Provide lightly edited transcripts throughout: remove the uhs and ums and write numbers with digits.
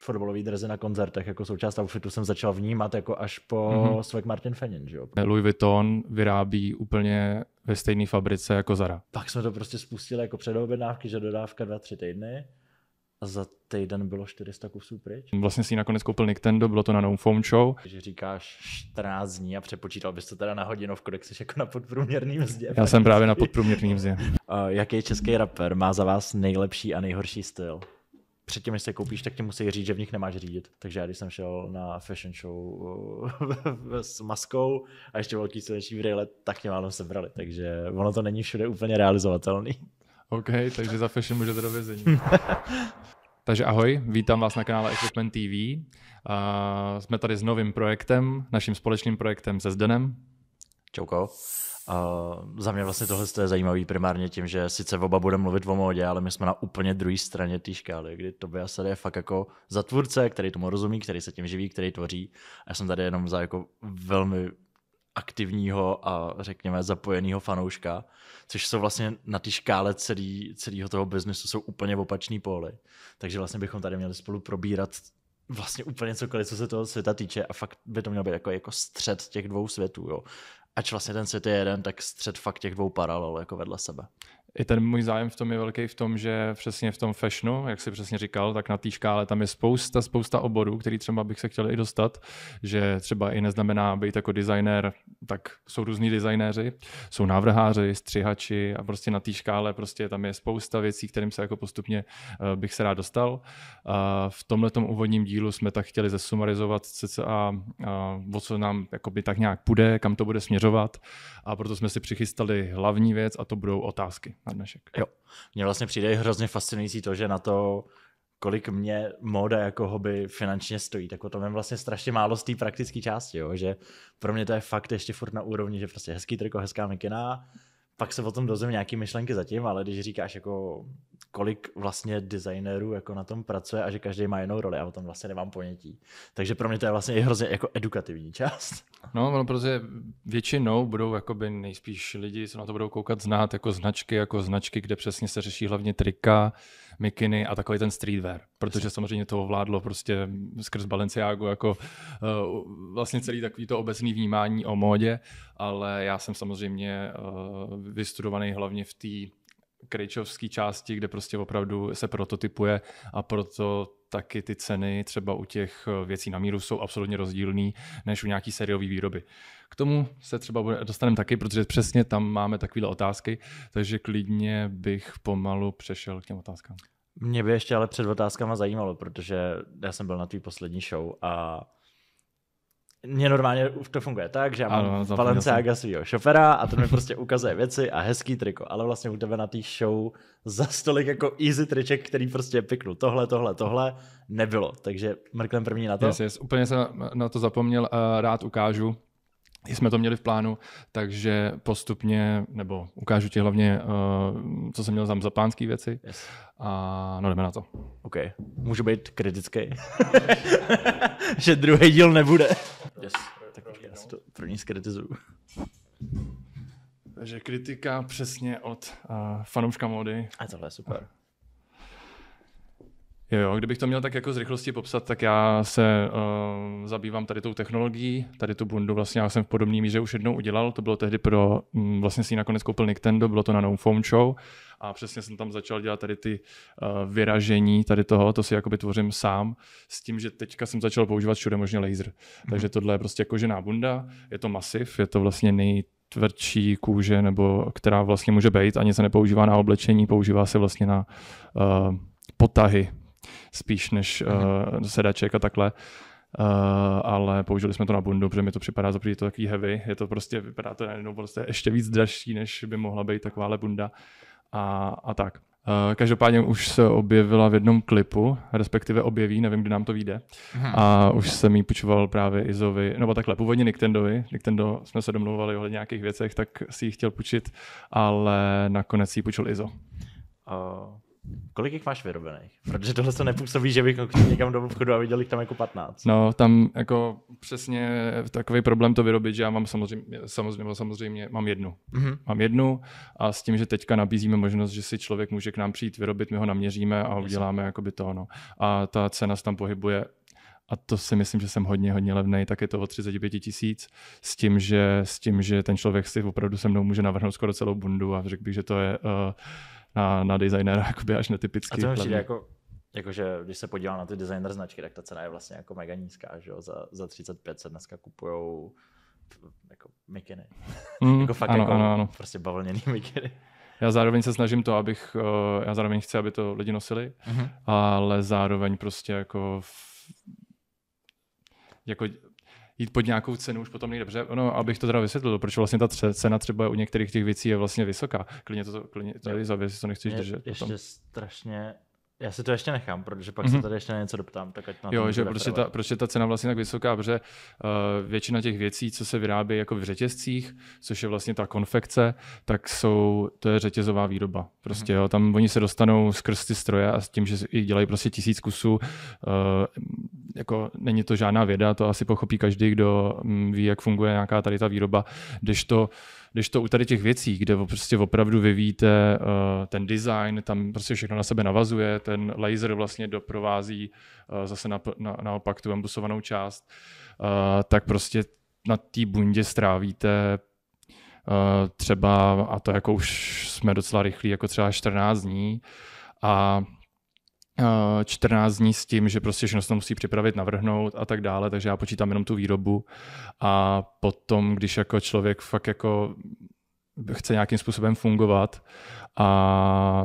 fotbalový dresy na koncertech jako součást outfitu jsem začal vnímat jako až po Swag Martin Fennin, že jo. Louis Vuitton vyrábí úplně ve stejné fabrice jako Zara. Pak jsme to prostě spustili jako předobjednávky, že dodávka 2-3 týdny a za týden bylo 400 kusů pryč. Vlastně si ji nakonec koupil Nintendo, bylo to na No Foam Show. Když říkáš 14 dní a přepočítal bys to teda na hodinovku, tak jsi jako na podprůměrný mzdě. Já jsem právě na podprůměrný mzdě. Jaký český rapper má za vás nejlepší a nejhorší styl? Předtím, než se koupíš, tak ti musí říct, že v nich nemáš řídit. Takže já, když jsem šel na fashion show s maskou a ještě velký silnější brýle, tak mě málem sebrali. Takže ono to není všude úplně realizovatelný. OK, takže za fashion můžete do vězení. Takže ahoj, vítám vás na kanále Equipment TV. Jsme tady s novým projektem, naším společným projektem se Zdenem. Čauko. Za mě vlastně tohle je zajímavý primárně tím, že sice oba budeme mluvit o módě, ale my jsme na úplně druhé straně té škály, kdy Tobias je fakt jako za tvůrce, který tomu rozumí, který se tím živí, který tvoří. A já jsem tady jenom za jako velmi aktivního a řekněme zapojeného fanouška, což jsou vlastně na té škále celého toho biznesu jsou úplně opačný póly. Takže vlastně bychom tady měli spolu probírat vlastně úplně cokoliv, co se toho světa týče a fakt by to mělo být jako střed těch dvou světů. Jo. Ač vlastně ten svět je jeden, tak střed fakt těch dvou paralel jako vedle sebe. I ten můj zájem v tom je velký v tom, že přesně v tom fashionu, jak jsi přesně říkal, tak na té škále tam je spousta oborů, který třeba bych se chtěl i dostat, že třeba i neznamená být jako designér, tak jsou různí designéři, jsou návrháři, střihači a prostě na té škále prostě tam je spousta věcí, kterým se jako postupně bych se rád dostal. A v tomhletom úvodním dílu jsme tak chtěli zesumarizovat cca o co nám jakoby tak nějak půjde, kam to bude směřovat a proto jsme si přichystali hlavní věc a to budou otázky na dnešek. Jo, mně vlastně přijde hrozně fascinující to, že na to, kolik mě móda jako hobby finančně stojí, tak o tom je vlastně strašně málo z té praktické části, jo? Že pro mě to je fakt ještě furt na úrovni, že prostě hezký triko, hezká mikina, pak se o tom dozvím nějaký myšlenky zatím, ale když říkáš jako kolik vlastně designérů jako na tom pracuje a že každý má jinou roli, a o tom vlastně nemám ponětí. Takže pro mě to je vlastně i hrozně jako edukativní část. No, protože většinou budou jakoby nejspíš lidi, co na to budou koukat, znát jako značky, kde přesně se řeší hlavně trika, mikiny a takový ten streetwear, protože samozřejmě to ovládlo prostě skrz Balenciagu jako vlastně celý takový to obecný vnímání o módě, ale já jsem samozřejmě vystudovaný hlavně v té krejčovské části, kde prostě opravdu se prototypuje a proto taky ty ceny třeba u těch věcí na míru jsou absolutně rozdílný než u nějaký sériové výroby. K tomu se třeba dostaneme taky, protože přesně tam máme takovéhle otázky, takže klidně bych pomalu přešel k těm otázkám. Mě by ještě ale před otázkama zajímalo, protože já jsem byl na tvý poslední show a mně normálně to funguje tak, že já mám Balenciaga svýho šofera a ten mi prostě ukazuje věci a hezký triko, ale vlastně u tebe na té show za stolik jako easy triček, který prostě piknu tohle, nebylo. Takže mrknem první na to. Yes, úplně jsem na to zapomněl, rád ukážu. Jsme to měli v plánu, takže postupně, nebo ukážu ti hlavně, co jsem měl tam za pánský věci. Yes. A no jdeme na to. OK, můžu být kritický. Že druhý díl nebude. Yes. Tak já si to první zkritizuju. Takže kritika přesně od fanouška módy. A tohle je super. Jo, kdybych to měl tak jako z rychlosti popsat, tak já se zabývám tady tou technologií, tady tu bundu vlastně já jsem v podobné míře už jednou udělal, to bylo tehdy vlastně si ji nakonec koupil Nintendo, bylo to na No Foam Show a přesně jsem tam začal dělat tady ty vyražení tady toho, to si jakoby tvořím sám, s tím, že teďka jsem začal používat všude možně laser. Takže tohle je prostě kožená bunda, je to masiv, je to vlastně nejtvrdší kůže, nebo která vlastně může být, ani se nepoužívá na oblečení, používá se vlastně na potahy, spíš než sedaček a takhle. Ale použili jsme to na bundu, protože mi to připadá za to takový heavy. Je to prostě, vypadá to najednou prostě ještě víc dražší, než by mohla být takováhle bunda. A tak. Každopádně už se objevila v jednom klipu, respektive objeví, nevím, kdy nám to vyjde. A už jsem jí půjčoval právě Izovi, nebo takhle, původně Nintendo jsme se domlouvali o nějakých věcech, tak si ji chtěl půjčit, ale nakonec si ji půjčil Izo. Kolik jich máš vyrobených? Protože tohle to nepůsobí, že bych někam do obchodu a viděl jich tam jako 15. No, tam jako přesně takový problém to vyrobit, že já mám samozřejmě mám jednu. Mm-hmm. Mám jednu a s tím, že teďka nabízíme možnost, že si člověk může k nám přijít vyrobit, my ho naměříme a uděláme jakoby to, no. A ta cena se tam pohybuje, a to si myslím, že jsem hodně levnej, tak je to o 35 000 s tím, že ten člověk si opravdu se mnou může navrhnout skoro celou bundu a řekl bych, že to je na designera jakoby až netypický. A to mi přijde jakože když se podívám na ty designer značky, tak ta cena je vlastně jako mega nízká, že jo? Za 35 se dneska kupujou jako mikiny. Jako fakt ano. Prostě bavlněný mikiny. Já zároveň se snažím to, já zároveň chci, aby to lidi nosili, ale zároveň prostě jako jít pod nějakou cenu už potom nejde dobře. No, abych to teda vysvětlil, proč vlastně ta cena třeba u některých těch věcí je vlastně vysoká. Klidně tady za věci to nechceš držet. Ještě strašně. Já si to ještě nechám, protože pak se tady ještě na něco doptám. Tak ať na jo, že proč je ta cena vlastně tak vysoká, protože většina těch věcí, co se vyrábí jako v řetězcích, což je vlastně ta konfekce, tak to je řetězová výroba. Prostě jo, tam oni se dostanou skrz ty stroje a s tím, že jich dělají prostě 1000 kusů, jako není to žádná věda, to asi pochopí každý, kdo ví, jak funguje nějaká tady ta výroba, když to u tady těch věcí, kde prostě opravdu vyvíjíte ten design, tam prostě všechno na sebe navazuje, ten laser vlastně doprovází zase naopak tu embusovanou část, tak prostě na té bundě strávíte třeba, a to jako už jsme docela rychlí, jako třeba 14 dní a 14 dní s tím, že prostě všechno se to musí připravit, navrhnout a tak dále, takže já počítám jenom tu výrobu a potom, když jako člověk fakt jako chce nějakým způsobem fungovat a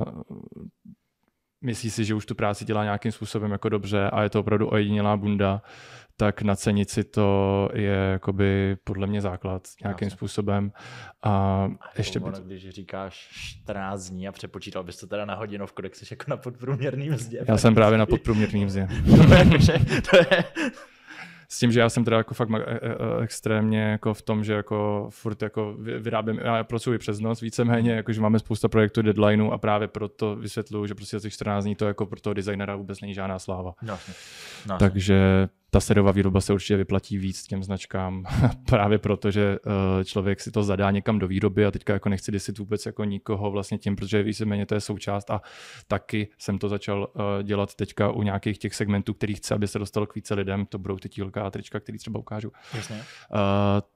myslí si, že už tu práci dělá nějakým způsobem jako dobře a je to opravdu ojedinělá bunda, tak nacenit si to je jakoby podle mě základ nějakým způsobem. A ještě když říkáš 14 dní a přepočítal bys to teda na hodinovku, tak jsi jako na podprůměrný mzdě. Já jsem právě na podprůměrný mzdě. To je... S tím, že já jsem teda jako fakt extrémně jako v tom, že jako furt jako vyrábím, já pracuji přes noc víceméně, jakože máme spousta projektů, deadlineů a právě proto vysvětluju, že prostě za těch 14 dní to jako pro toho designera vůbec není žádná sláva. No. Takže ta seriová výroba se určitě vyplatí víc těm značkám právě proto, že člověk si to zadá někam do výroby a teďka jako nechci disit vůbec jako nikoho vlastně tím, protože víceméně to je součást a taky jsem to začal dělat teďka u nějakých těch segmentů, který chce, aby se dostalo k více lidem, to budou ty tílka a trička, který třeba ukážu. Jasně.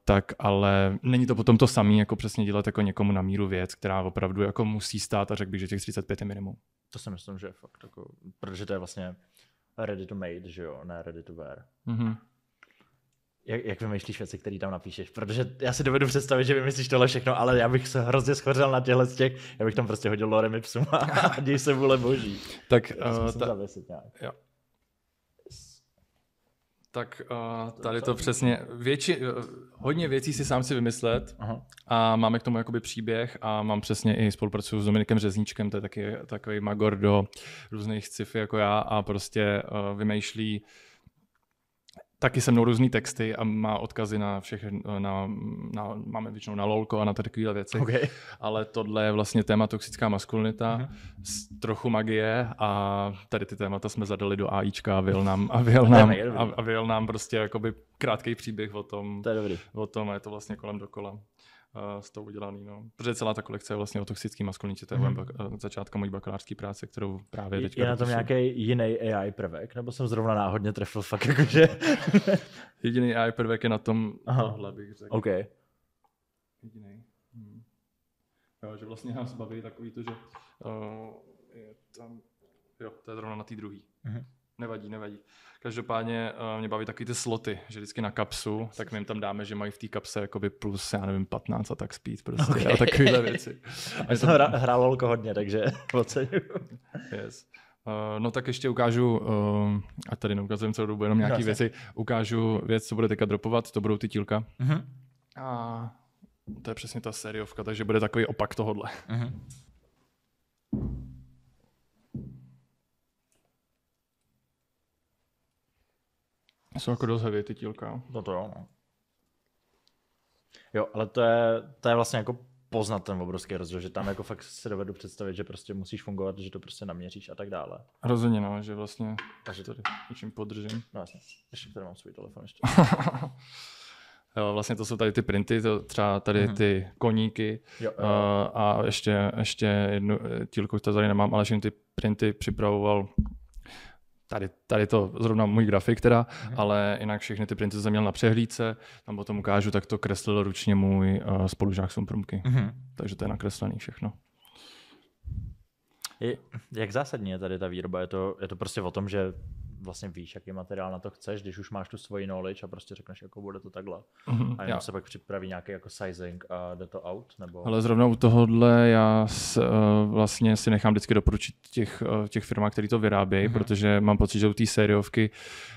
Tak ale není to potom to samé, jako přesně dělat jako někomu na míru věc, která opravdu jako musí stát a řekl bych, že těch 35 je minimum. To si myslím, že je fakt jako, protože to je vlastně ready to made, že jo, ne ready to wear. Mm-hmm. Jak vymýšlíš věci, které tam napíšeš? Protože já si dovedu představit, že vymyslíš tohle všechno, ale já bych se hrozně schořel na těchto z těch, já bych tam prostě hodil lorem ipsum a děj se vůle boží. Tak jo. Tak tady to přesně, hodně věcí si sám si vymyslet. Aha. A máme k tomu jakoby příběh a mám přesně i spolupracuju s Dominikem Řezníčkem, to je taky takový magor do různých sci-fi jako já a prostě vymýšlí taky se mnou různý texty a má odkazy na všechny, máme většinou na lolko a na takovéhle věci. Okay. Ale tohle je vlastně téma toxická maskulinita, trochu magie a tady ty témata jsme zadali do AIčka a vyjel nám prostě jakoby krátký příběh o tom. To je dobrý. O tom a je to vlastně kolem dokola. Z toho udělaný, no. Protože celá ta kolekce je vlastně o toxický maskulinitě, to je začátka mojí bakalářské práce, kterou právě teďka... Je na tom nějaký jiný AI prvek, nebo jsem zrovna náhodně trefil fakt jakože... Jediný AI prvek je na tom tohle, bych řekl. OK. Jediný. Jo, že vlastně nás baví takový to, že je tam... Jo, to je zrovna na té druhý. Nevadí. Každopádně mě baví takový ty sloty, že vždycky na kapsu, tak my jim tam dáme, že mají v té kapse jakoby plus, já nevím, 15 a tak speed prostě okay. A takovéhle věci. Já jsem hrál lolko hodně, takže oceňuju. Yes. No tak ještě ukážu, a tady neukazujem celou dobu, jenom nějaký věci, ukážu věc, co bude teďka dropovat, to budou ty tílka. A to je přesně ta sériovka, takže bude takový opak tohodle. Jsou jako dost heavy ty tílka. No to jo, no. Jo, ale to je vlastně jako poznat ten obrovský rozdíl, že tam jako fakt si dovedu představit, že prostě musíš fungovat, že to prostě naměříš a tak dále. Rozhodně, no, že vlastně takže tady něčím podržím. No jasně, ještě tady mám svůj telefon ještě. Jo, vlastně to jsou tady ty printy, to třeba tady ty koníky a ještě jednu dílku, to tady nemám, ale všechny ty printy připravoval tady to zrovna můj grafik teda, ale jinak všechny ty printy jsem měl na přehlídce, tam potom ukážu, tak to kreslil ručně můj spolužák z Umprumky. Takže to je nakreslený všechno. Jak zásadní je tady ta výroba? Je to prostě o tom, že vlastně víš, jaký materiál na to chceš, když už máš tu svoji knowledge a prostě řekneš, jako bude to takhle. A jenom se pak připraví nějaký jako sizing a jde to out? Nebo... Ale zrovna u tohohle já vlastně si nechám vždycky doporučit těch firmách, které to vyrábějí, protože mám pocit, že u té sériovky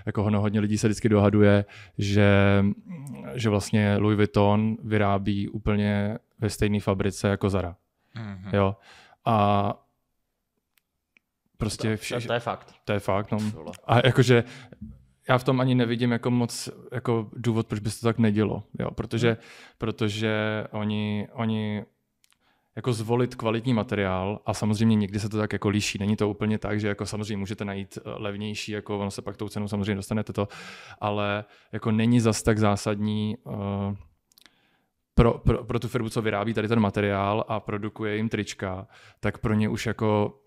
jako hodně lidí se vždycky dohaduje, že vlastně Louis Vuitton vyrábí úplně ve stejné fabrice jako Zara. Jo. A prostě to je fakt. To je fakt, no. A jakože já v tom ani nevidím jako moc jako důvod, proč by se to tak nedělo, jo, protože oni jako zvolit kvalitní materiál a samozřejmě někdy se to tak jako liší. Není to úplně tak, že jako samozřejmě můžete najít levnější, jako ono se pak tou cenou samozřejmě dostanete to, ale jako není zas tak zásadní pro tu firmu, co vyrábí tady ten materiál a produkuje jim trička, tak pro ně už jako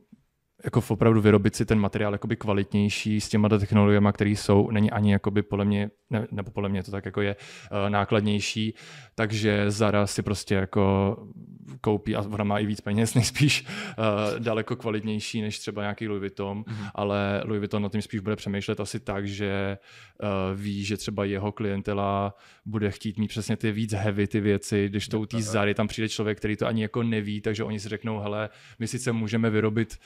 opravdu vyrobit si ten materiál jakoby kvalitnější s těma technologiemi, které jsou, není ani jakoby podle mě to tak jako je nákladnější, takže Zara si prostě jako koupí, a ona má i víc peněz, nejspíš daleko kvalitnější než třeba nějaký Louis Vuitton, ale Louis Vuitton na tím spíš bude přemýšlet asi tak, že ví, že třeba jeho klientela bude chtít mít přesně ty víc heavy ty věci, když to u té Zary tam přijde člověk, který to ani jako neví, takže oni si řeknou, hele, my sice můžeme vyrobit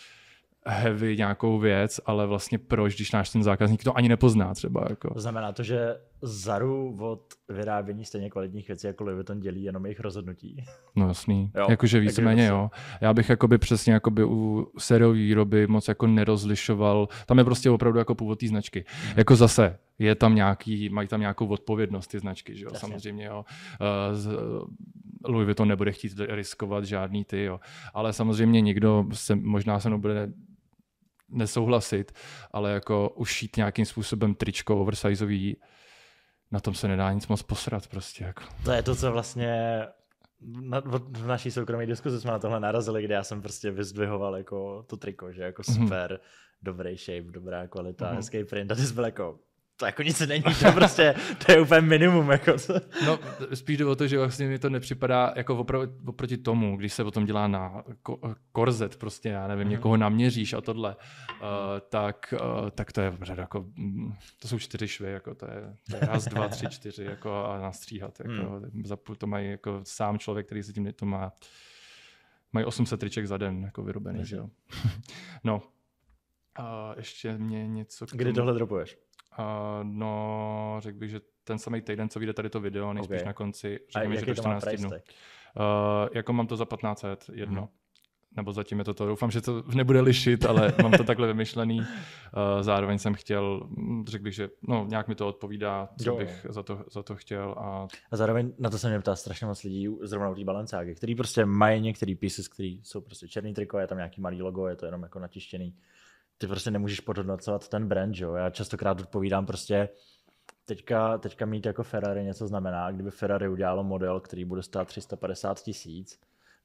heavy nějakou věc, ale vlastně proč, když náš ten zákazník to ani nepozná třeba. Jako. To znamená to, že Zaru od vyrábění stejně kvalitních věcí jako Louis Vuitton dělí jenom jejich rozhodnutí. No jasný. Jakože víceméně jo. Já bych jakoby přesně jakoby u sériové výroby moc jako nerozlišoval. Tam je prostě opravdu jako původ té značky. Jako zase je tam mají tam nějakou odpovědnost ty značky, že jo. Jasně. Samozřejmě jo. Louis Vuitton nebude chtít riskovat žádný ty, jo. Ale samozřejmě někdo možná se mnou bude nesouhlasit, ale jako ušít nějakým způsobem tričko oversizeový, na tom se nedá nic moc posrat prostě. Jako. To je to, co vlastně v naší soukromé diskuzi jsme na tohle narazili, kde já jsem prostě vyzdvihoval jako to triko, že jako super, dobrý shape, dobrá kvalita, hezký print a ty jsi byl jako to jako nic není, to je úplně minimum. Jako. No, spíš jde o to, že vlastně mi to nepřipadá jako oproti tomu, když se potom dělá na korzet, prostě, já nevím, někoho naměříš a tohle, tak to je opravdu jako, to jsou 4 švy, jako to je 1, 2, 3, 4 jako a nastříhat. Jako, to mají jako sám člověk, který se tím to má, mají 800 triček za den jako vyrobený, že jo. No, a ještě mě něco... Kdy tohle dropuješ? No, řekl bych, že ten samý týden, co vyjde tady to video, nejspíš na konci, řekněme, že do 14 dnů. Jako mám to za 1500 jedno. Nebo zatím je to. Doufám, že to nebude lišit, ale mám to takhle vymyšlený. Zároveň jsem chtěl, řekl bych, že nějak mi to odpovídá, co bych za to chtěl. A zároveň na to se mě ptá strašně moc lidí, zrovna u té Balenciágy, který prostě mají některý pieces, který jsou prostě černý triko, je tam nějaký malý logo, je to jenom jako natištěný. Ty prostě nemůžeš podhodnocovat ten brand, jo. Já častokrát odpovídám prostě, teďka mít jako Ferrari něco znamená, kdyby Ferrari udělalo model, který bude stát 350 000,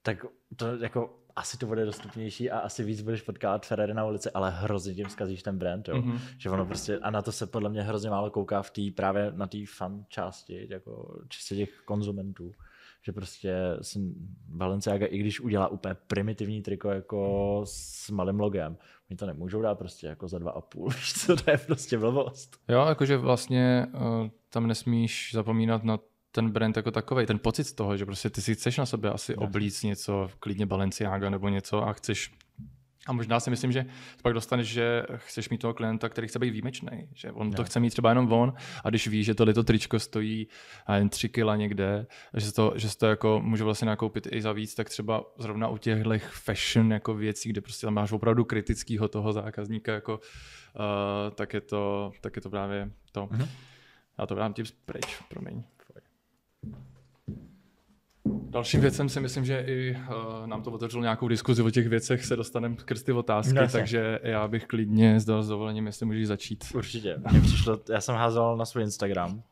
tak to jako asi to bude dostupnější a asi víc budeš potkávat Ferrari na ulici, ale hrozně tím zkazíš ten brand, jo. Že ono prostě, a na to se podle mě hrozně málo kouká právě na té fan části, jako čistě těch konzumentů. Že prostě Balenciaga, i když udělá úplně primitivní triko jako s malým logem, oni to nemůžou dát prostě jako za 2,5, víš co, to je prostě blbost. Jo, jakože vlastně tam nesmíš zapomínat na ten brand jako takovej, ten pocit z toho, že prostě ty si chceš na sebe asi oblíct něco, klidně Balenciaga nebo něco a chceš. A možná si myslím, že pak dostaneš, že chceš mít toho klienta, který chce být výjimečný, že on to chce mít třeba jenom on a když ví, že to tričko stojí jen 3 kila někde, že se to jako může vlastně nakoupit i za víc, tak třeba zrovna u těchto fashion jako věcí, kde prostě tam máš opravdu kritického toho zákazníka, jako, tak je to právě to. Já to vrám tím pryč, promiň. Dalším věcem si myslím, že i nám to otevřelo nějakou diskuzi o těch věcech, se dostaneme skrz ty otázky, takže já bych klidně s dovolením, jestli můžeš začít. Určitě. Mně přišlo, já jsem házel na svůj Instagram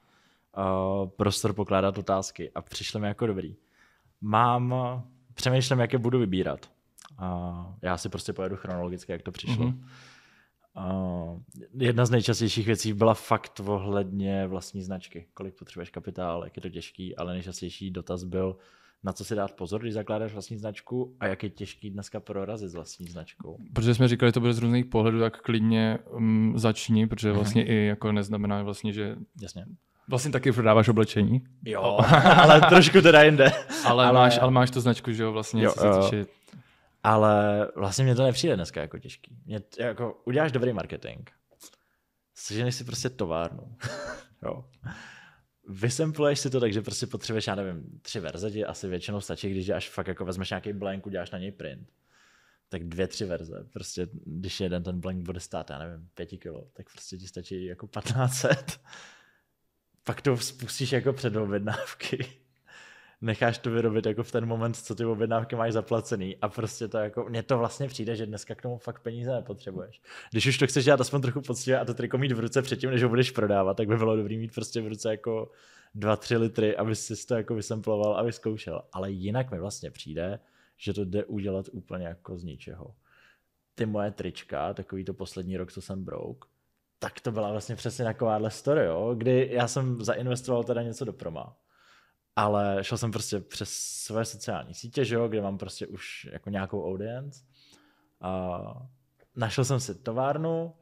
prostor pokládat otázky a přišlo mi jako dobrý. Přemýšlím, jaké budu vybírat. Já si prostě pojedu chronologicky, jak to přišlo. Jedna z nejčastějších věcí byla fakt ohledně vlastní značky. Kolik potřebuješ kapitál, jak je to těžký, ale nejčastější dotaz byl, na co si dát pozor, když zakládáš vlastní značku a jak je těžký dneska prorazit s vlastní značkou. Protože jsme říkali, to bude z různých pohledů, tak klidně začni, protože vlastně i jako neznamená vlastně, že... Jasně. Vlastně taky prodáváš oblečení. Jo, ale trošku teda jinde. ale máš tu značku, že jo, vlastně. Jo, ale vlastně mě to nepřijde dneska jako těžký. Jako uděláš dobrý marketing, seženeš si prostě továrnu. Jo. Vysempluješ si to tak, že prostě potřebuješ, já nevím, 3 verze, ti asi většinou stačí, když až fakt jako vezmeš nějaký blank, uděláš na něj print. Tak 2-3 verze. Prostě když jeden ten blank bude stát, já nevím, 5 kilo, tak prostě ti stačí jako 1500. Pak to spustíš jako předobjednávky. Necháš to vyrobit jako v ten moment, co ty objednávky máš zaplacený a prostě to jako, mně to vlastně přijde, že dneska k tomu fakt peníze nepotřebuješ. Když už to chceš dělat aspoň trochu poctivě a to triko mít v ruce předtím, než ho budeš prodávat, tak by bylo dobrý mít prostě v ruce jako 2-3 litry, aby si to jako vysemploval a vyzkoušel. Ale jinak mi vlastně přijde, že to jde udělat úplně jako z ničeho. Ty moje trička, takový to poslední rok, co jsem brouk, tak to byla vlastně přesně takováhle story, jo? Kdy já jsem zainvestoval teda něco do proma. Ale šel jsem prostě přes své sociální sítě, že jo, kde mám prostě už jako nějakou audience. Našel jsem si továrnu,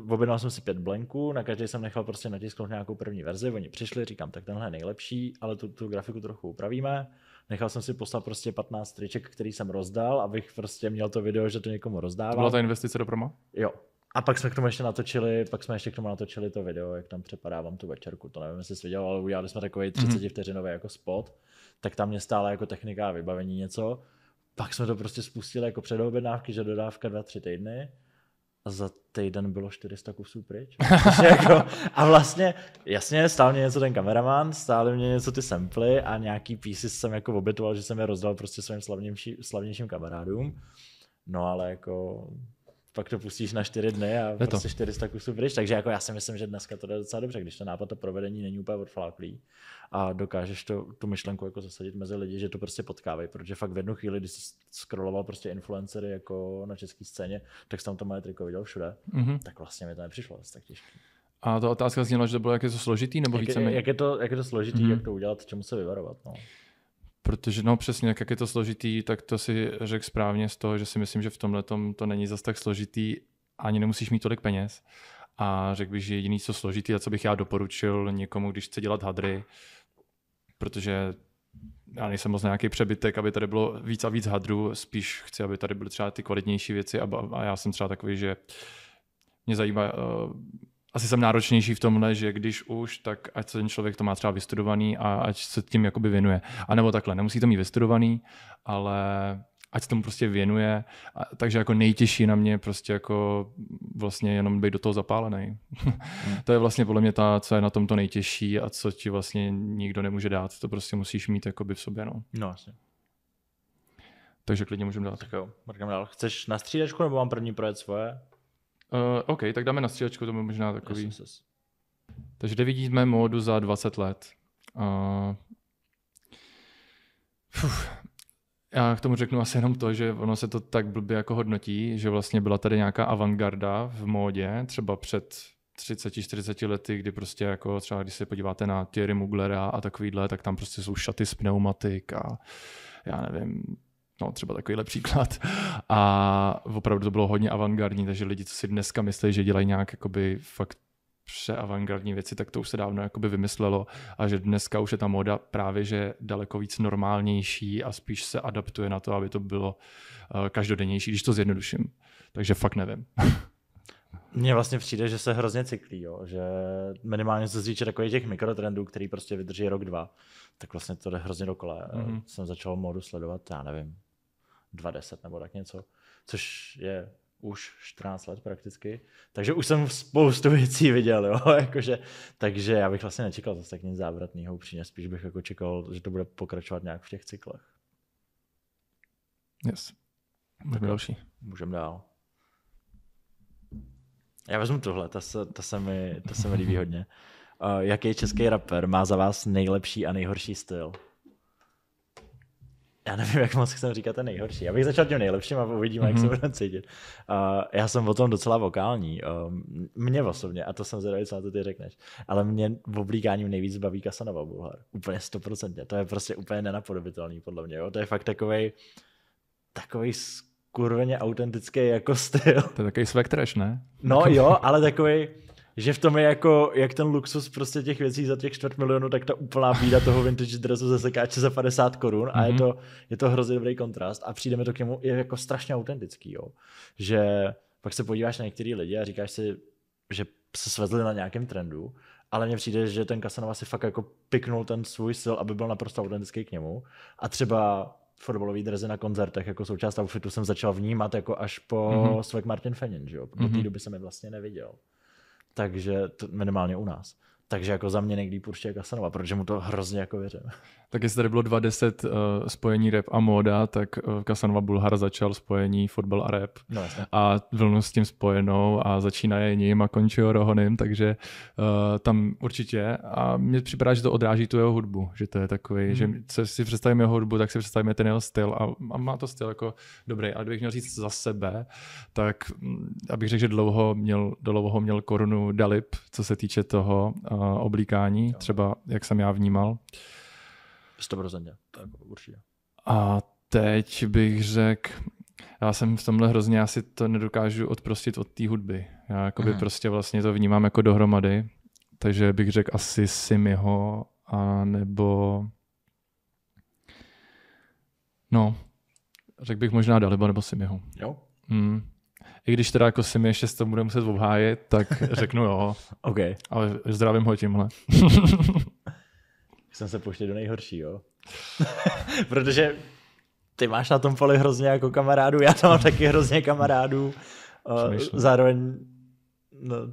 objednal jsem si 5 blanků, na každý jsem nechal prostě natisknout nějakou první verzi, oni přišli, říkám, tak tenhle je nejlepší, ale tu grafiku trochu upravíme. Nechal jsem si poslat prostě 15 triček, který jsem rozdal, abych prostě měl to video, že to někomu rozdával. To byla ta investice do promo? Jo. A pak jsme k tomu ještě natočili to video, jak tam přepadávám tu večerku. To nevím, jestli jsi viděl, ale udělali jsme takový 30 vteřinový jako spot. Tak tam mě stála jako technika a vybavení něco. Pak jsme to prostě spustili jako předobjednávky, že dodávka 2-3 týdny. A za týden bylo 400 kusů pryč. A vlastně, jasně, stál mě něco ten kameraman, stály mě něco ty samply a nějaký pieces jsem jako obětoval, že jsem je rozdal prostě svým slavnějším kamarádům. No ale jako... Pak to pustíš na 4 dny a prostě 400 kusů pryč. Takže jako já si myslím, že dneska to jde docela dobře, když ten nápad a provedení není úplně odfláklý a dokážeš tu myšlenku jako zasadit mezi lidi, že to prostě potkávají, protože fakt v jednu chvíli, když jsi scrolloval prostě influencery jako na české scéně, tak jsem tam to moje triko viděl všude, tak vlastně mi to nepřišlo asi tak těžké. A ta otázka zněla, že to bylo jak je to složitý, nebo víceméně? Jak je to složitý, jak to udělat, čemu se vyvarovat, no. Protože no přesně, jak je to složitý, tak to si řekl správně z toho, že si myslím, že v tomhletom to není zas tak složitý, ani nemusíš mít tolik peněz. A řekl bych, že jediný co složitý a co bych já doporučil někomu, když chce dělat hadry, protože já nejsem moc nějaký přebytek, aby tady bylo víc a víc hadrů, spíš chci, aby tady byly třeba ty kvalitnější věci a já jsem třeba takový, že mě zajímá, asi jsem náročnější v tomhle, že když už, tak ať ten člověk to má třeba vystudovaný a ať se tím jakoby věnuje. A nebo takhle, nemusí to mít vystudovaný, ale ať se tomu prostě věnuje. Takže jako nejtěžší na mě prostě jako vlastně jenom být do toho zapálený. To je vlastně podle mě co je na tom to nejtěžší a co ti vlastně nikdo nemůže dát. To prostě musíš mít jakoby v sobě. No asi. Takže klidně můžeme dát. Tak jo, mrkám dál. Chceš na střídačku nebo mám první projet svoje? OK, tak dáme na střídačku, to je možná takový. Yes. Takže kde vidíme módu za 20 let? Já k tomu řeknu asi jenom to, že ono se to tak blbě jako hodnotí, že vlastně byla tady nějaká avantgarda v módě, třeba před 30-40 lety, kdy prostě jako třeba když se podíváte na Thierry Muglera a takovýhle, tak tam prostě jsou šaty z pneumatik a já nevím, no třeba takovýhle příklad. A opravdu to bylo hodně avantgardní, takže lidi, co si dneska myslí, že dělají nějak jakoby fakt avantgardní věci, tak to už se dávno jakoby vymyslelo a že dneska už je ta móda právě že daleko víc normálnější a spíš se adaptuje na to, aby to bylo každodennější, když to zjednoduším. Takže fakt nevím. Mně vlastně přijde, že se hrozně cyklí, jo? Že minimálně se týče takových těch mikrotrendů, který prostě vydrží rok, 2, tak vlastně to jde hrozně dokola. Jsem začal módu sledovat, já nevím, 2010 nebo tak něco, což je už 14 let prakticky, takže už jsem spoustu věcí viděl, jo, jakože, takže já bych vlastně nečekal zase tak nic závratného upřímně, spíš bych jako čekal, že to bude pokračovat nějak v těch cyklech. Yes. Můžeme další. Můžeme dál. Já vezmu tohle, to se mi líbí hodně. Jaký český rapper má za vás nejlepší a nejhorší styl? Já nevím, jak moc chcem říkat ten nejhorší. Já bych začal tím nejlepším a uvidíme, jak se budeme cítit. Já jsem o tom docela vokální. Mě osobně, a to jsem zvědavý, co na to ty řekneš, ale mě v oblíkáním nejvíc baví Casanova Bulhar. Úplně 100%. To je prostě úplně nenapodobitelný podle mě. Jo? To je fakt takovej skurveně autentický jako styl. To je takový swag trash, ne? No jo, ale takovej, že v tom je jako, jak ten luxus prostě těch věcí za těch 250 000, tak ta úplná bída toho vintage dresu ze sekáče za 50 korun a je to hrozně dobrý kontrast a přijde mi to k němu je jako strašně autentický, jo. Že pak se podíváš na některý lidi a říkáš si, že se svezli na nějakém trendu, ale mně přijde, že ten Casanova si fakt jako piknul ten svůj styl, aby byl naprosto autentický k němu a třeba fotbalový dresy na koncertech jako součást outfitu jsem začal vnímat jako až po Swag Martin Fennin, že jo. Do té doby jsem je vlastně neviděl. Takže to minimálně u nás. Takže jako za mě nejlíp určitě Casanova, protože mu to hrozně jako věřím. Tak jestli tady bylo 20 spojení rap a móda, tak Casanova Bulhar začal spojení fotbal a rap. No, jasně. A vlnu s tím spojenou a začínaje ním a končí ho Rohonym, takže tam určitě. A mně připadá, že to odráží tu jeho hudbu, že to je takový, že co si představíme jeho hudbu, tak si představíme ten jeho styl a má to styl jako dobrý. A kdybych měl říct za sebe, tak abych řekl, že dlouho měl korunu Dalip, co se týče toho oblíkání, třeba jak jsem já vnímal. 100%, tak určitě. A teď bych řekl, já jsem v tomhle hrozně asi to nedokážu odprostit od té hudby. Já jakoby prostě vlastně to vnímám jako dohromady, takže bych řekl asi Simiho a nebo no, řekl bych možná Daliba nebo Simiho. Jo? I když teda jako Simi ještě to bude muset obhájit, tak řeknu jo. Okay. Ale zdravím ho tímhle. Jsem se pouštěl do nejhoršího. Protože ty máš na tom poli hrozně jako kamarádů, já tam mám taky hrozně kamarádů. Zároveň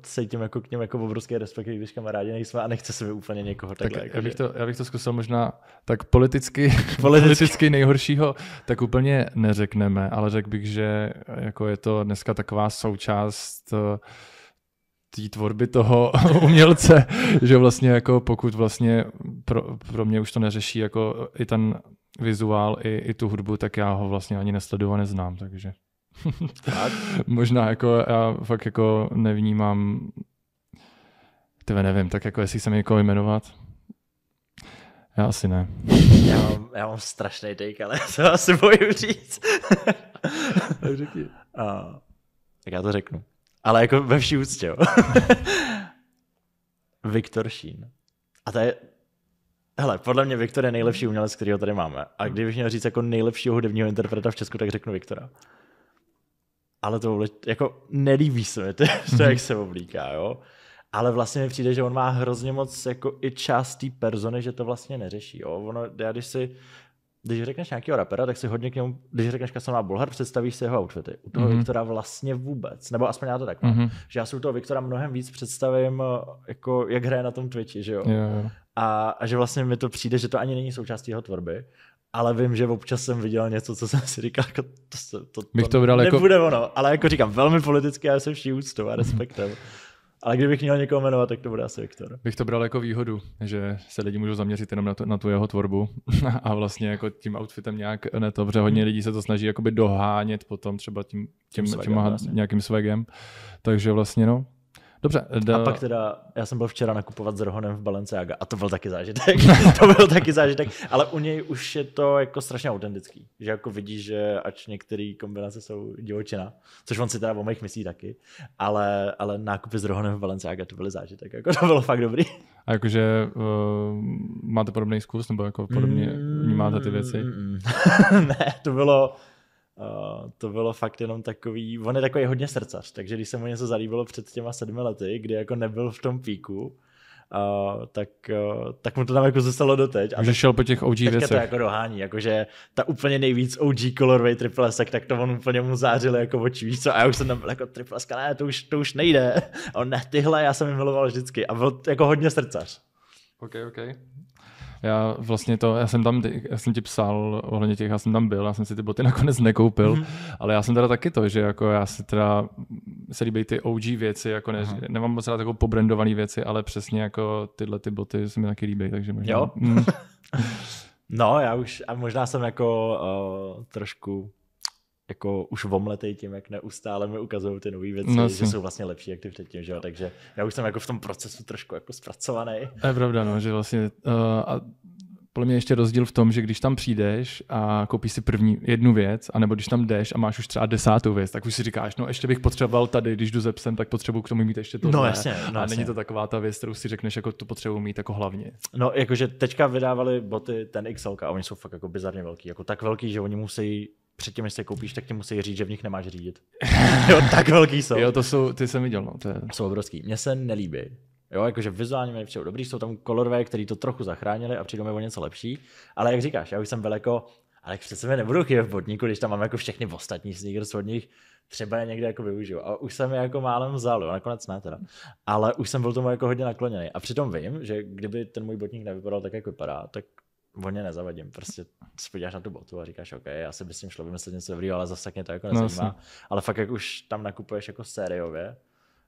cítím jako k něm jako obrovský respekt, když kamarádi nejsme a nechce se mi úplně někoho takhle. Tak já bych to zkusil možná tak politicky nejhoršího, tak úplně neřekneme, ale řekl bych, že jako je to dneska taková součást té tvorby toho umělce, že vlastně jako pokud vlastně pro mě už to neřeší jako i ten vizuál, i tu hudbu, tak já ho vlastně ani nesleduju a neznám, takže tak. Možná jako já fakt jako nevnímám, nevím, tak jako jestli se mi někoho jmenovat, já asi ne. Já mám strašný take, ale to asi bojím říct. Tak řekni. Tak já to řeknu. Ale jako ve vší úctě, jo. Viktor Šín. A to je... Hele, podle mě Viktor je nejlepší umělec, kterýho tady máme. A kdybych měl říct jako nejlepšího hudebního interpreta v Česku, tak řeknu Viktora. Ale to jako nelíbí se mi to, jak se oblíká, jo. Ale vlastně mi přijde, že on má hrozně moc jako i část té persony, že to vlastně neřeší, jo. Ono, když řekneš nějakého rapera, tak si hodně k němu, když řekneš Casanova Bulhar, představíš si jeho outfity. U toho Viktora vlastně vůbec, nebo aspoň já to tak mám, že já si u toho Viktora mnohem víc představím, jako jak hraje na tom Twitchi, že jo. Yeah. A že vlastně mi to přijde, že to ani není součástí jeho tvorby, ale vím, že občas jsem viděl něco, co jsem si říkal, jako to nebude jako... ono, ale jako říkám, velmi politicky a se vší úctou a respektem. Ale kdybych měl někoho jmenovat, tak to bude asi Viktor. Bych to bral jako výhodu, že se lidi můžou zaměřit jenom na tu jeho tvorbu a vlastně jako tím outfitem nějak protože hodně lidí se to snaží jakoby dohánět potom třeba tím nějakým swagem. Takže vlastně no. Dobře. A pak teda, já jsem byl včera nakupovat s Rohonem v Balenciaga a to byl taky zážitek. To byl taky zážitek, ale u něj už je to jako strašně autentický. Že jako vidíš, že ač některé kombinace jsou divočina, což on si teda o mých myslí taky, ale nákupy s Rohonem v Balenciaga to byly zážitek. Jako to bylo fakt dobrý. A jakože máte podobný zkus, nebo jako podobně vnímáte ty věci? Ne, to bylo fakt jenom takový, on je takový hodně srdcař, takže když se mu něco zalíbilo před těma 7 lety, kdy jako nebyl v tom píku, tak mu to tam jako zůstalo doteď. Že šel po těch OG věcech. To jako dohání, jakože ta úplně nejvíc OG colorway triplesek, tak to on úplně mu zářili jako oči, víš co, a já už jsem tam byl jako tripleska, ne, to už nejde. A on ne, tyhle, já jsem jim miloval vždycky a byl jako hodně srdcař. OK. Já jsem ti psal ohledně těch, já jsem tam byl, já jsem si ty boty nakonec nekoupil, ale já jsem teda taky to, že jako já si teda se líbí ty OG věci, jako nemám moc rád takovou pobrandovaný věci, ale přesně jako tyhle ty boty se mi taky líbí, takže možná. Jo? No, já už, a možná jsem jako trošku jako už omletej tím, jak neustále mi ukazují ty nové věci, že jsou vlastně lepší jak ty předtím, že jo, takže já už jsem jako v tom procesu trošku jako zpracovaný. Je pravda, no, že vlastně a podle mě ještě rozdíl v tom, že když tam přijdeš a koupíš si jednu věc, anebo když tam jdeš a máš už třeba 10. věc, tak už si říkáš, no ještě bych potřeboval tady, když jdu ze psem, tak potřebuji k tomu mít ještě tohle. No jasně. A není to taková ta věc, kterou si řekneš, jako tu potřebuji mít jako hlavně. No jakože teďka vydávali boty ten XL a oni jsou fakt jako bizarně velký, jako tak velký, že oni musí předtím, než se koupíš, tak ti musí říct, že v nich nemáš řídit. Jo, tak velký jsou. Jo, ty jsem viděl, no. Jsou obrovský. Mně se nelíbí. Jo, jakože vizuálně mi přijde dobrý, jsou tam colorway, který to trochu zachránili a přijdou mi o něco lepší, ale jak říkáš, já už jsem byl jako, ale přece mi nebudu chybět v botníku, když tam mám jako všechny ostatní sneakers od nich, třeba je někde jako využiju. A už jsem je jako málem vzal, jo, nakonec ne teda. Ale už jsem byl tomu jako hodně nakloněný. A přitom vím, že kdyby ten můj botník nevypadal tak, jak vypadá, tak o ně nezavadím. Prostě se podíváš na tu botu a říkáš, OK, já si s tím šlo vymyslet něco dobrýho, ale zase tak mě to jako nezajímá. Ale fakt, jak už tam nakupuješ jako sériově,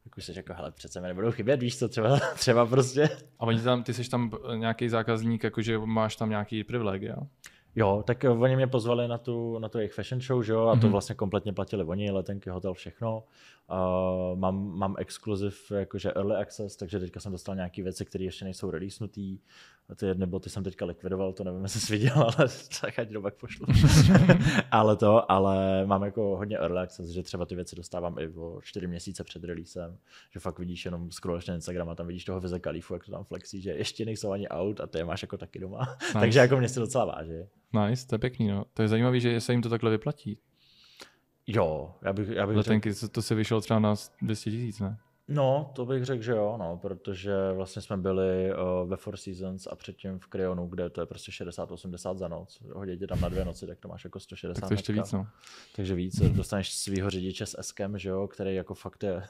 tak už jsi jako, hele, přece mi nebudou chybět, víš co, třeba prostě. A ty jsi tam nějaký zákazník, jakože máš tam nějaký privilegia? Jo, tak oni mě pozvali na tu jejich fashion show, že jo, a to vlastně kompletně platili oni, letenky, hotel, všechno. Mám exkluziv, jakože early access, takže teďka jsem dostal nějaké věci, které ještě nejsou releasenutý. Ty jedny boty jsem teďka likvidoval, to nevím, jestli jsi viděl, ale tak ať do pak pošlu. ale mám jako hodně early access, že třeba ty věci dostávám i o 4 měsíce před releasem, že fakt vidíš jenom scrolluješ na Instagram a tam vidíš toho Wiz Khalifu, jak to tam flexí, že ještě nejsou ani out a ty je máš jako taky doma. Nice. Takže jako mě se docela váží. Nice, to je pěkný, no. To je zajímavé, že se jim to takhle vyplatí. Jo, já bych letenky, to se vyšlo třeba na 200 000, ne? No, to bych řekl, že jo, no, protože vlastně jsme byli ve Four Seasons a předtím v Kryonu, kde to je prostě 60-80 za noc. Hodí tě tam na 2 noci, tak to máš jako 160. Tak to ještě víc, no. Takže víc, dostaneš svýho řidiče s Eskem, že jo, který jako fakt je,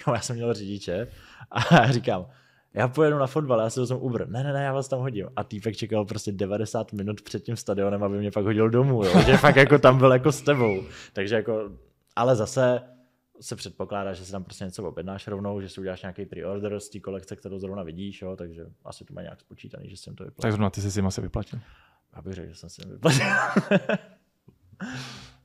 já jsem měl řidiče a říkám, já pojedu na fotbal, já si vezmu Uber. Ne, já vás tam hodím. A týpek čekal prostě 90 minut před tím stadionem, aby mě pak hodil domů, jo. Že fakt jako tam byl jako s tebou. Takže jako, ale zase se předpokládá, že si tam prostě něco objednáš rovnou, že si uděláš nějaký pre-order z té kolekce, kterou zrovna vidíš, jo, takže asi to má nějak spočítaný, že jsem to vyplatil. Tak zrovna ty jsi si asi vyplatil. Já bych řekl, že jsem si vyplatil.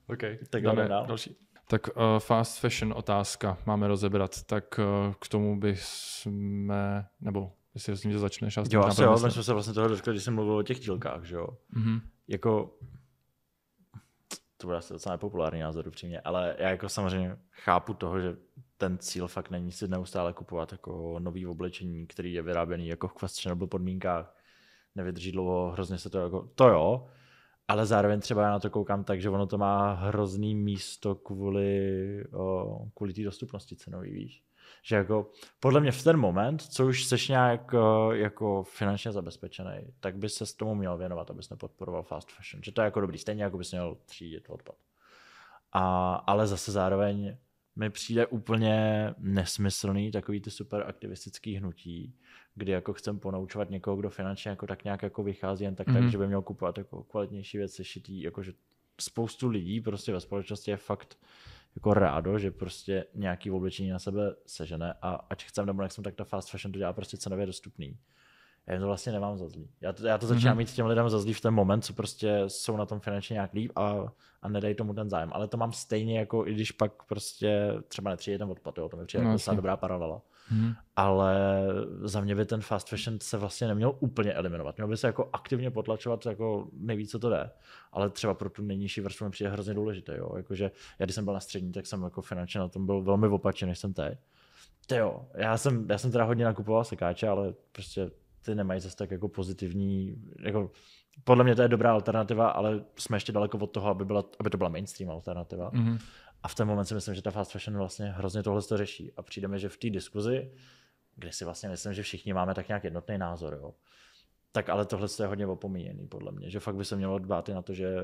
OK, tak dáme další. Tak fast fashion otázka máme rozebrat, tak k tomu bychom, nebo jestli s tím, že začneš. Jo, asi jo, my jsme se vlastně toho dotkli, když jsem mluvil o těch dílkách, že jo. Mm-hmm. Jako, to bude asi docela nepopulární názor upřímně, ale já jako samozřejmě chápu toho, že ten cíl fakt není si neustále kupovat jako nový oblečení, který je vyráběný jako v questionable podmínkách, nevydrží dlouho, hrozně se to jako, to jo, ale zároveň třeba já na to koukám tak, že ono to má hrozný místo kvůli té dostupnosti cenový, víš. Že jako podle mě v ten moment, co už seš nějak jako finančně zabezpečený, tak bys se s tomu měl věnovat, abys nepodporoval fast fashion. Že to je jako dobrý, stejně jako bys měl třídit odpad. Ale zase zároveň mi přijde úplně nesmyslný takový ty super aktivistický hnutí, kdy jako chcem ponaučovat někoho, kdo finančně jako tak nějak jako vychází jen tak, že by měl kupovat jako kvalitnější věci šitý, jakože spoustu lidí prostě ve společnosti je fakt jako rádo, že prostě nějaký oblečení na sebe sežene a ať chcem nebo nechcem, tak ta fast fashion to dělá prostě cenově dostupný. Já jim to vlastně nemám za zlý. Já to začínám mít těm lidem za zlý v ten moment, co prostě jsou na tom finančně nějak líp a nedají tomu ten zájem. Ale to mám stejně jako i když pak prostě třeba netřídí ten odpad, jo, to mi přijde jako docela dobrá paralela. Ale za mě by ten fast fashion se vlastně neměl úplně eliminovat. Měl by se jako aktivně potlačovat jako nejvíc, co to jde. Ale třeba pro tu nejnižší vrstvu mi přijde hrozně důležité. Jo. Jakože já když jsem byl na střední, tak jsem jako finančně na tom byl velmi opačný, než jsem teď. Jo, já jsem teda hodně nakupoval sekáče, ale prostě ty nemají zase tak jako pozitivní, jako podle mě to je dobrá alternativa, ale jsme ještě daleko od toho, aby to byla mainstream alternativa. A v ten moment si myslím, že ta fast fashion vlastně hrozně tohle to řeší. A přijde mi, že v té diskuzi kde si vlastně myslím, že všichni máme tak nějak jednotný názor, jo. Tak ale tohle je hodně opomíjený, podle mě, že fakt by se mělo dbát i na to, že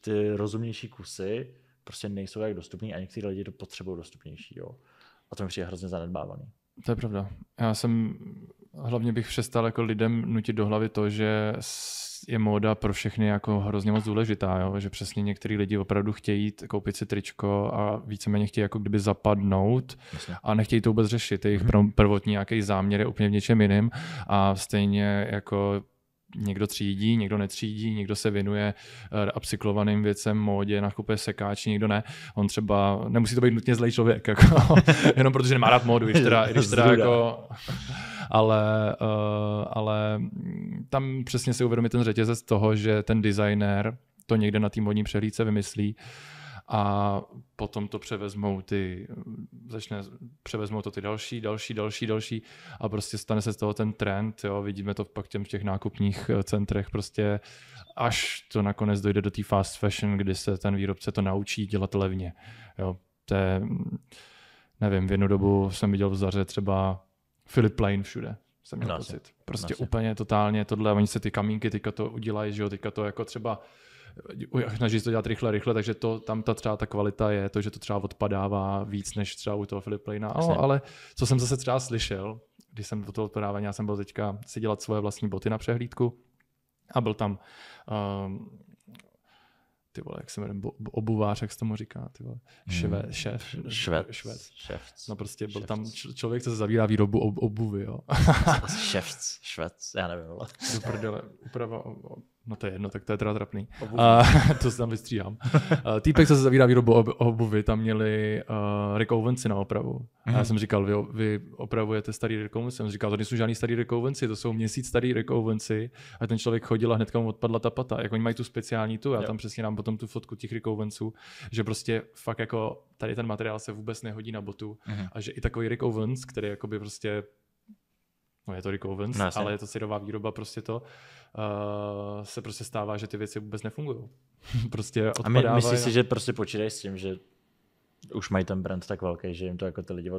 ty rozumnější kusy prostě nejsou tak dostupný a někteří lidi to potřebují dostupnější, jo. A to mi přijde hrozně zanedbávaný. To je pravda. Hlavně bych přestal jako lidem nutit do hlavy to, že je móda pro všechny jako hrozně moc důležitá, jo? Že přesně některý lidi opravdu chtějí koupit si tričko a víceméně chtějí jako kdyby zapadnout. Jasně. A nechtějí to vůbec řešit. Jejich prvotní nějaký záměr je úplně v něčem jiným a stejně jako někdo třídí, někdo netřídí, někdo se věnuje upcyklovaným věcem, módě, nakupuje sekáč, někdo ne. On třeba, nemusí to být nutně zlej člověk, jako, jenom protože nemá rád módu, když teda jako... Ale tam přesně si uvědomí ten řetězec toho, že ten designér to někde na té módní přehlídce vymyslí a potom to převezmou to ty další a prostě stane se z toho ten trend, jo, vidíme to pak v těch nákupních centrech prostě, až to nakonec dojde do té fast fashion, kdy se ten výrobce to naučí dělat levně, jo, to je, nevím, v jednu dobu jsem viděl v Zaře třeba Philip Plein všude, jsem měl pocit, prostě úplně totálně tohle, oni se ty kamínky teďka to udělají, že jo, teďka to jako třeba snaží se to dělat rychle, takže tam třeba ta kvalita je to, že to třeba odpadává víc než třeba u toho Philip Pleina. Ale co jsem zase třeba slyšel, když jsem do toho podávání, já jsem byl teďka si dělat svoje vlastní boty na přehlídku a byl tam ty vole, jak se jmenuje, obuvář, jak se tomu říká, ty vole, švec. No prostě byl tam člověk, co se zavírá výrobu obuvy, jo. Švec, já nevím, ale. Do prdele, úprava, no to je jedno, tak to je teda trapný. To se tam vystříhám. Týpek, co se zavírá výrobu obuvy, tam měli Rick Owensy na opravu. A já jsem říkal, vy opravujete starý Rick Owensy. Jsem říkal, to nejsou žádný starý Rick Owensy, to jsou měsíc starý Rick Owensy. A ten člověk chodil a hnedka mu odpadla ta pata. Jak oni mají tu speciální já tam přesně dám potom tu fotku těch Rick Owensů, že prostě fakt jako tady ten materiál se vůbec nehodí na botu. A že i takový Rick Owens, který jakoby prostě no je to Rick Owens, ale je to syrová výroba, prostě to se prostě stává, že ty věci vůbec nefungují. Prostě odpadávají. A myslíš si, že prostě počítají s tím, že už mají ten brand tak velký, že jim to jako ty lidi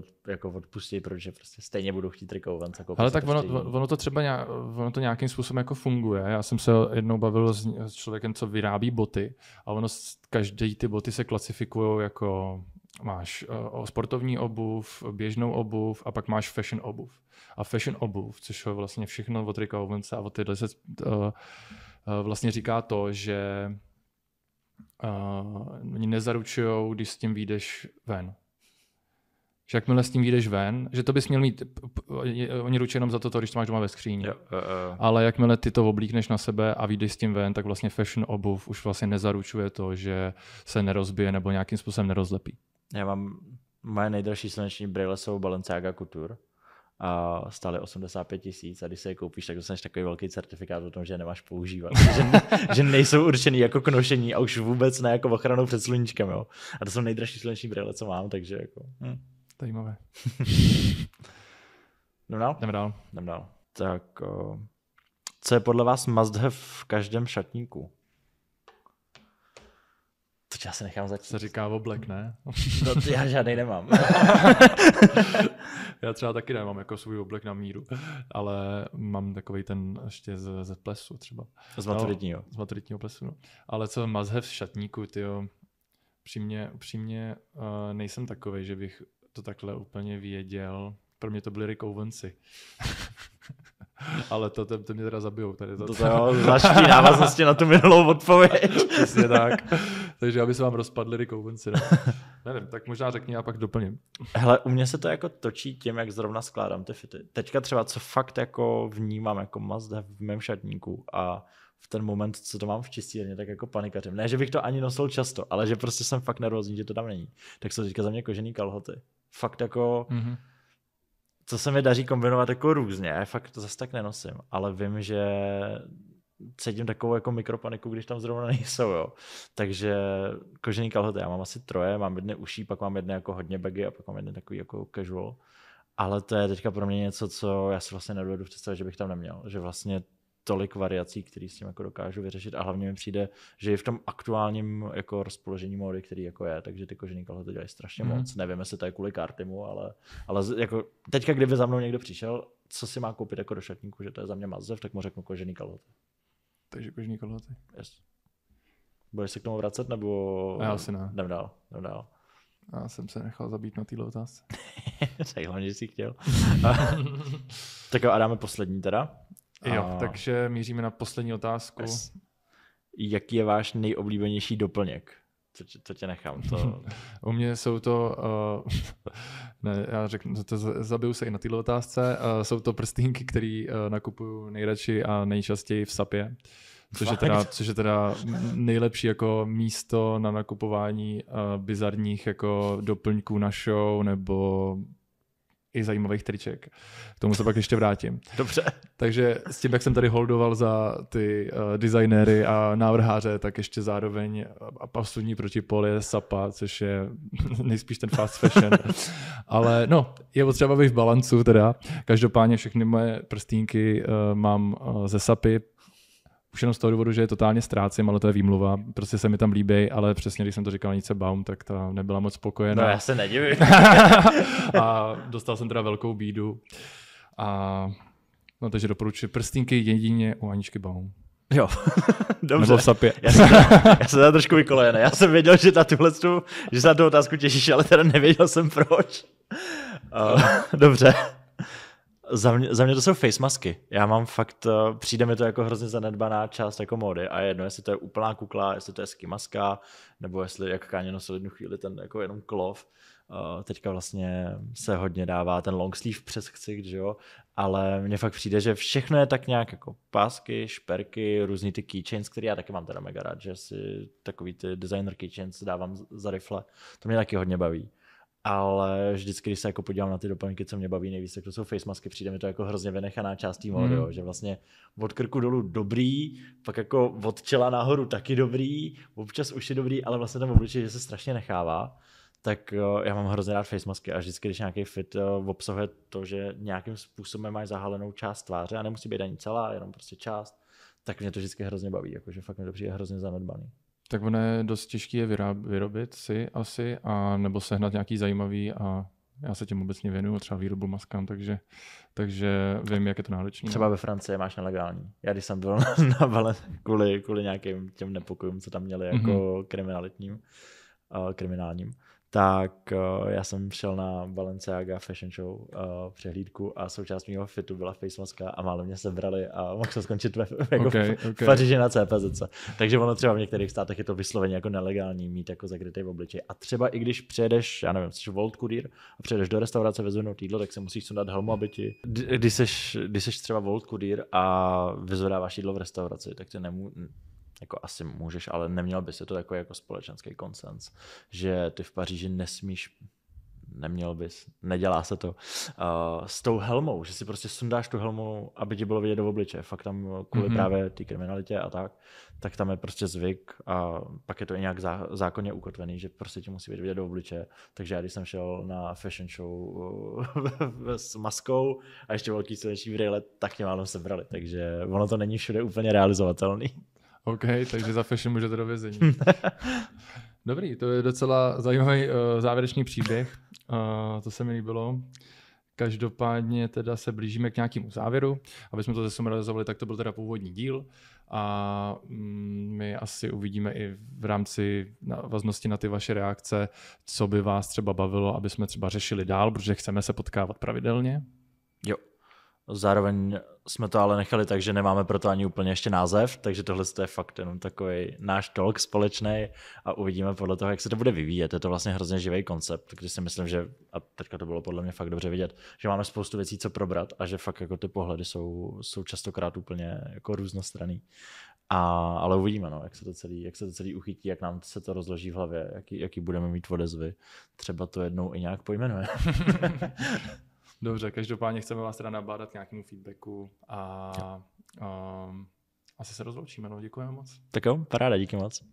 odpustí, protože prostě stejně budou chtít Rick Owens. Ale tak ono to třeba ono to nějakým způsobem jako funguje. Já jsem se jednou bavil s člověkem, co vyrábí boty a ono každý ty boty se klasifikují jako máš sportovní obuv, běžnou obuv a pak máš fashion obuv. A fashion obuv, což je vlastně všechno od Ricka Owense a od tyhle se vlastně říká to, že oni nezaručujou, když s tím vyjdeš ven. Že jakmile s tím vyjdeš ven, že to bys měl mít, oni ručí jenom za to, když to máš doma ve skříni. Ale jakmile ty to oblíkneš na sebe a vyjdeš s tím ven, tak vlastně fashion obuv už vlastně nezaručuje to, že se nerozbije nebo nějakým způsobem nerozlepí. Já mám moje nejdražší sluneční brýle jsou Balenciaga Couture a stály 85 000 a když se je koupíš, tak dostaneš takový velký certifikát o tom, že je nemáš používat. že nejsou určený jako k nošení a už vůbec ne jako ochranou před sluníčkem. Jo. A to jsou nejdražší sluneční brýle, co mám, takže jako... Zajímavé. Jdeme dál. Tak, co je podle vás must have v každém šatníku? To já se nechám začít. Se říká oblek, ne? No, já žádnej nemám. Já třeba taky nemám jako svůj oblek na míru, ale mám takovej ten ještě ze plesu třeba. Z maturitního. Z maturitního plesu, no. Ale co must have v šatníku, tyjo, upřímně nejsem takovej, že bych to takhle úplně věděl. Pro mě to byly Rick Owensy. Ale to mě teda zabijou. Tady to je zvláštní návaznosti na tu minulou odpověď. Přesně tak. Takže aby se vám rozpadly Rick Owensy. No. Nevím, tak možná řekni a pak doplním. Hele, u mě se to jako točí tím, jak zrovna skládám ty fity. Teďka třeba, co fakt jako vnímám jako must have v mém šatníku a v ten moment, co to mám v čistírně, tak jako panikařím. Ne, že bych to ani nosil často, ale že prostě jsem fakt nervózní, že to tam není. Tak jsou teďka za mě kožený kalhoty. Fakt jako... Co se mi daří kombinovat jako různě, já fakt to zase tak nenosím, ale vím, že cítím takovou jako mikropaniku, když tam zrovna nejsou, jo. Takže kožený kalhoty, já mám asi 3, mám jedny uší, pak mám jedny jako hodně baggy a pak mám jedny takový jako casual, ale to je teďka pro mě něco, co já si vlastně nedovedu představit, že bych tam neměl, že vlastně tolik variací, které s tím jako dokážu vyřešit a hlavně mi přijde, že je v tom aktuálním jako rozpoložení módy, který jako je, takže ty kožený kalhoty dělají strašně moc. Nevím, jestli to je kvůli Kartimu, ale jako teďka, kdyby za mnou někdo přišel, co si má koupit jako do šatníku, že to je za mě must-have, tak mu řeknu kožený kalhoty. Takže kožený kalhoty. Yes. Budeš se k tomu vracet, nebo Já asi ne. Jdem dál. Já jsem se nechal zabít na téhle otázce. Tak hlavně, že jsi chtěl. Tak jo, a dáme poslední teda. Jo, takže míříme na poslední otázku. Yes. Jaký je váš nejoblíbenější doplněk? To tě nechám. To... U mě jsou to, ne, já řeknu, zabiju se i na této otázce, jsou to prstýnky, které nakupuju nejradši a nejčastěji v Sapě. Což je teda nejlepší jako místo na nakupování bizarních jako doplňků na show nebo i zajímavých triček. K tomu se pak ještě vrátím. Dobře. Takže s tím, jak jsem tady holdoval za ty designéry a návrháře, tak ještě zároveň pasivní protipol je Sapa, což je nejspíš ten fast fashion. Ale no, je potřeba být v balancu teda. Každopádně všechny moje prstínky mám ze Sapy. Už jenom z toho důvodu, že je totálně ztrácím, ale to je výmluva. Prostě se mi tam líbí, ale přesně, když jsem to říkal Nice Baum, tak ta nebyla moc spokojená. No já se nedivím. A dostal jsem teda velkou bídu. A no, takže doporučuji prstínky jedině u Aničky Baum. Jo, dobře. Nebo v Sapě. Já jsem teda trošku vykolejený. Já jsem věděl, že že se na tu otázku těšíš, ale teda nevěděl jsem proč. Dobře. Za mě to jsou face masky. Já mám fakt, přijde mi to jako hrozně zanedbaná část jako módy a jedno, jestli to je úplná kukla, jestli to je ski maska, nebo jestli jak Káně nosil jednu chvíli ten jako jenom klov. Teďka vlastně se hodně dává ten long sleeve přes ksicht, že jo, ale mně fakt přijde, že všechno je tak nějak jako pásky, šperky, různý ty keychains, které já taky mám teda mega rád, že si takový ty designer keychains dávám za rifle. To mě taky hodně baví. Ale vždycky, když se jako podívám na ty doplňky, co mě baví nejvíc, tak to jsou face masky, přijde mi to jako hrozně vynechaná část té módy, že vlastně od krku dolů dobrý, pak jako od čela nahoru taky dobrý, občas už je dobrý, ale vlastně tam obličej, že se strašně nechává, tak já mám hrozně rád face masky a vždycky, když nějaký fit obsahuje to, že nějakým způsobem máš zahalenou část tváře a nemusí být ani celá, jenom prostě část, tak mě to vždycky hrozně baví, jakože fakt mi to přijde hrozně zanedbaný. Tak ono je dost těžké je vyrobit si asi, a nebo sehnat nějaký zajímavý a já se těm obecně věnuju, třeba výrobu maskám, takže vím, jak je to náročné. Třeba ve Francii máš nelegální. Já když jsem byl na Valen kvůli nějakým těm nepokojům, co tam měli jako kriminálním, tak já jsem šel na Balenciaga Fashion Show přehlídku a součást mého fitu byla face maska a málo mě sebrali a mohl jsem skončit v Paříži na CPZ. Takže ono třeba v některých státech je to vysloveně jako nelegální mít jako zakrytej v obličeji. A třeba i když přijedeš, já nevím, jsi Volt Courier a přijedeš do restaurace vyzvednout jídlo, tak si musíš sundat helmu, aby ti... Když seš třeba Volt Courier a vyzvedáváš jídlo v restauraci, tak ty jako asi můžeš, ale neměl by se to jako společenský konsens, že ty v Paříži neměl bys, nedělá se to s tou helmou, že si prostě sundáš tu helmu, aby ti bylo vidět do obličeje. Fakt tam kvůli právě té kriminalitě a tak tam je prostě zvyk a pak je to i nějak zákonně ukotvený, že prostě ti musí být vidět do obličeje. Takže já když jsem šel na fashion show s maskou a ještě velký silnější brýle, tak mě málo sebrali, takže ono to není všude úplně realizovatelný. OK, takže za fashion můžete do vězení. Dobrý, to je docela zajímavý závěrečný příběh. To se mi líbilo. Každopádně teda se blížíme k nějakému závěru. Aby jsme to zesumarizovali, tak to byl teda původní díl. A my asi uvidíme i v rámci návaznosti na ty vaše reakce, co by vás třeba bavilo, aby jsme třeba řešili dál, protože chceme se potkávat pravidelně. Jo. Zároveň jsme to ale nechali tak, že nemáme pro to ani úplně ještě název, takže tohle je fakt jenom takový náš talk společný a uvidíme podle toho, jak se to bude vyvíjet. Je to vlastně hrozně živý koncept, když si myslím, že, a teďka to bylo podle mě fakt dobře vidět, že máme spoustu věcí, co probrat a že fakt jako ty pohledy jsou častokrát úplně jako různostranný. Ale uvidíme, no, jak se to celý uchytí, jak nám se to rozloží v hlavě, jaký budeme mít odezvy. Třeba to jednou i nějak pojmenuje. Dobře, každopádně chceme vás teda nabádat k nějakému feedbacku a asi se rozloučíme. No, děkujeme moc. Tak jo, paráda, díky moc.